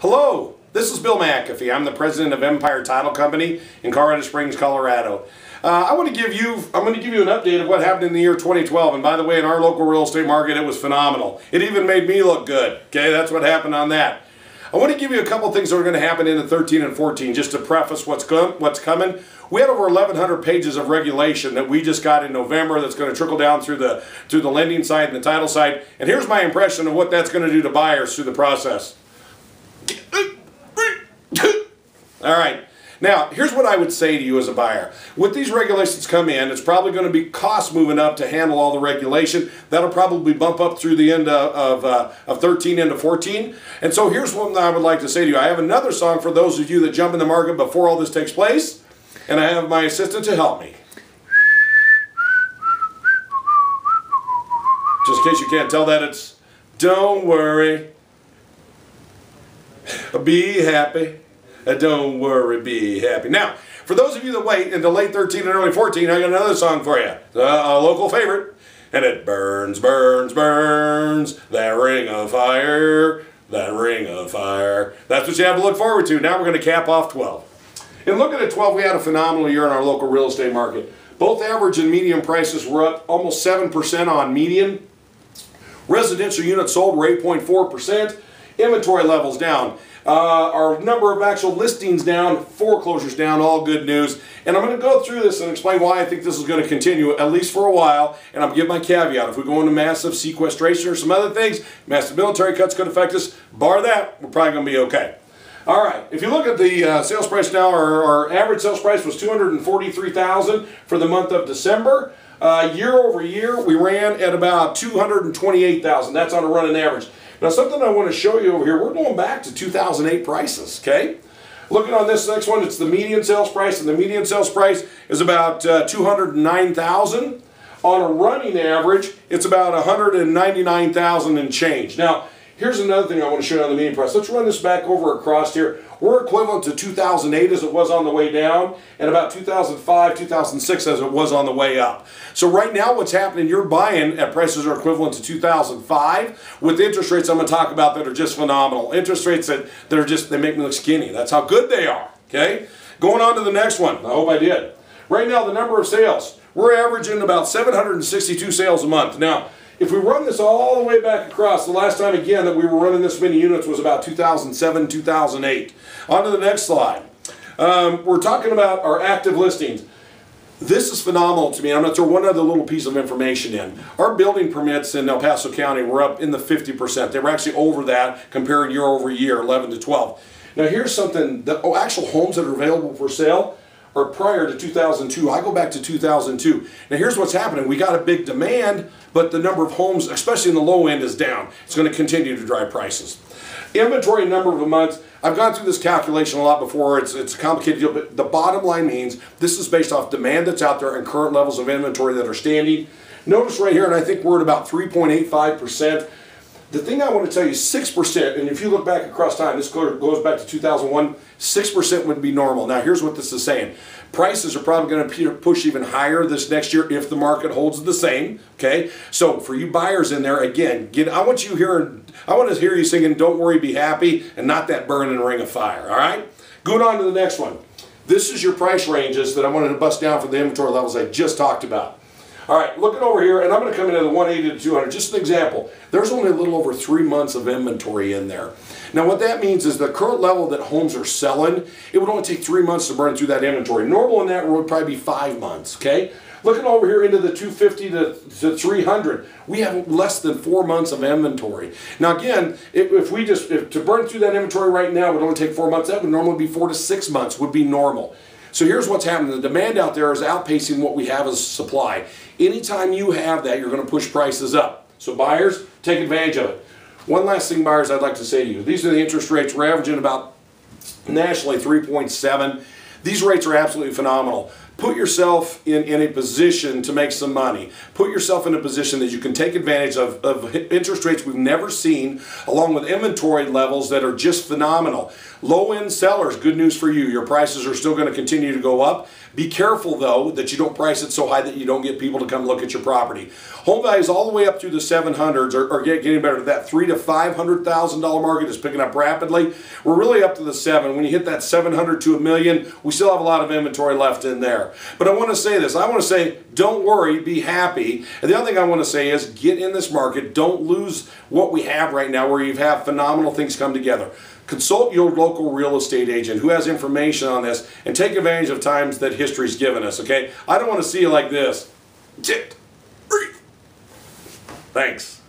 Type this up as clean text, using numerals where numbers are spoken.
Hello, this is Bill McAfee. I'm the president of Empire Title Company in Colorado Springs, Colorado. I'm going to give you an update of what happened in the year 2012. And by the way, in our local real estate market, it was phenomenal. It even made me look good. Okay, that's what happened on that. I want to give you a couple things that are going to happen in the 13 and 14, just to preface what's coming. We had over 1,100 pages of regulation that we just got in November that's going to trickle down through the lending side and the title side. And here's my impression of what that's going to do to buyers through the process. All right. Now, here's what I would say to you as a buyer. With these regulations come in, it's probably going to be cost moving up to handle all the regulation. That'll probably bump up through the end of 13 into 14. And so here's what I would like to say to you. I have another song for those of you that jump in the market before all this takes place. And I have my assistant to help me. Just in case you can't tell that, it's "Don't worry, be happy. Don't worry, be happy." Now, for those of you that wait into late 13 and early 14, I got another song for you. A local favorite. And it burns, burns, burns, that ring of fire, that ring of fire. That's what you have to look forward to. Now we're going to cap off 12. And looking at 12, we had a phenomenal year in our local real estate market. Both average and median prices were up almost 7% on median. Residential units sold were 8.4%. Inventory levels down. Our number of actual listings down, foreclosures down, all good news. And I'm going to go through this and explain why I think this is going to continue, at least for a while. And I'm going to give my caveat. If we go into massive sequestration or some other things, massive military cuts could affect us. Bar that, we're probably going to be okay. All right, if you look at the sales price now, our average sales price was $243,000 for the month of December. Year over year, we ran at about $228,000. That's on a running average. Now, something I want to show you over here, we're going back to 2008 prices, okay? Looking on this next one, it's the median sales price, and the median sales price is about $209,000. On a running average, it's about $199,000 and change. Now, here's another thing I want to show you on the median price. Let's run this back over across here. We're equivalent to 2008 as it was on the way down, and about 2005, 2006 as it was on the way up. So right now what's happening, you're buying at prices are equivalent to 2005 with interest rates I'm going to talk about that are just phenomenal. Interest rates that are just, they make me look skinny. That's how good they are, okay? Going on to the next one. I hope I did. Right now the number of sales, we're averaging about 762 sales a month. Now, if we run this all the way back across, the last time again that we were running this many units was about 2007, 2008. On to the next slide. We're talking about our active listings. This is phenomenal to me. I'm going to throw one other little piece of information in. Our building permits in El Paso County were up in the 50%. They were actually over that comparing year over year, 11 to 12. Now here's something, the actual homes that are available for sale or prior to 2002. I go back to 2002. Now here's what's happening. We got a big demand, but the number of homes, especially in the low end, is down. It's going to continue to drive prices. Inventory number of months. I've gone through this calculation a lot before. It's a complicated deal, but the bottom line means this is based off demand that's out there and current levels of inventory that are standing. Notice right here, and I think we're at about 3.85%. The thing I want to tell you, 6%, and if you look back across time, this goes back to 2001, 6% would be normal. Now here's what this is saying. Prices are probably going to push even higher this next year if the market holds the same, okay? So for you buyers in there, again, I want to hear you singing "Don't Worry, Be Happy" and not that burning ring of fire, all right? Going on to the next one. This is your price ranges that I wanted to bust down for the inventory levels I just talked about. All right, looking over here, and I'm going to come into the 180 to 200. Just an example. There's only a little over 3 months of inventory in there. Now, what that means is the current level that homes are selling, it would only take 3 months to burn through that inventory. Normal in that would probably be 5 months, okay? Looking over here into the 250 to 300, we have less than 4 months of inventory. Now, again, if to burn through that inventory right now would only take 4 months, that would normally be 4 to 6 months would be normal. So here's what's happening. The demand out there is outpacing what we have as supply. Anytime you have that, you're going to push prices up. So buyers, take advantage of it. One last thing, buyers, I'd like to say to you. These are the interest rates. We're averaging about nationally 3.7. These rates are absolutely phenomenal. Put yourself in a position to make some money. Put yourself in a position that you can take advantage of interest rates we've never seen, along with inventory levels that are just phenomenal. Low-end sellers, good news for you. Your prices are still going to continue to go up. Be careful, though, that you don't price it so high that you don't get people to come look at your property. Home values all the way up through the 700s are getting better. That $300,000 to $500,000 market is picking up rapidly. We're really up to the 7. When you hit that 700 to $1 million, we still have a lot of inventory left in there. But I want to say this. I want to say, don't worry, be happy. And the other thing I want to say is, get in this market. Don't lose what we have right now, where you have phenomenal things come together. Consult your local real estate agent who has information on this, and take advantage of times that history's given us, okay? I don't want to see you like this. Thanks.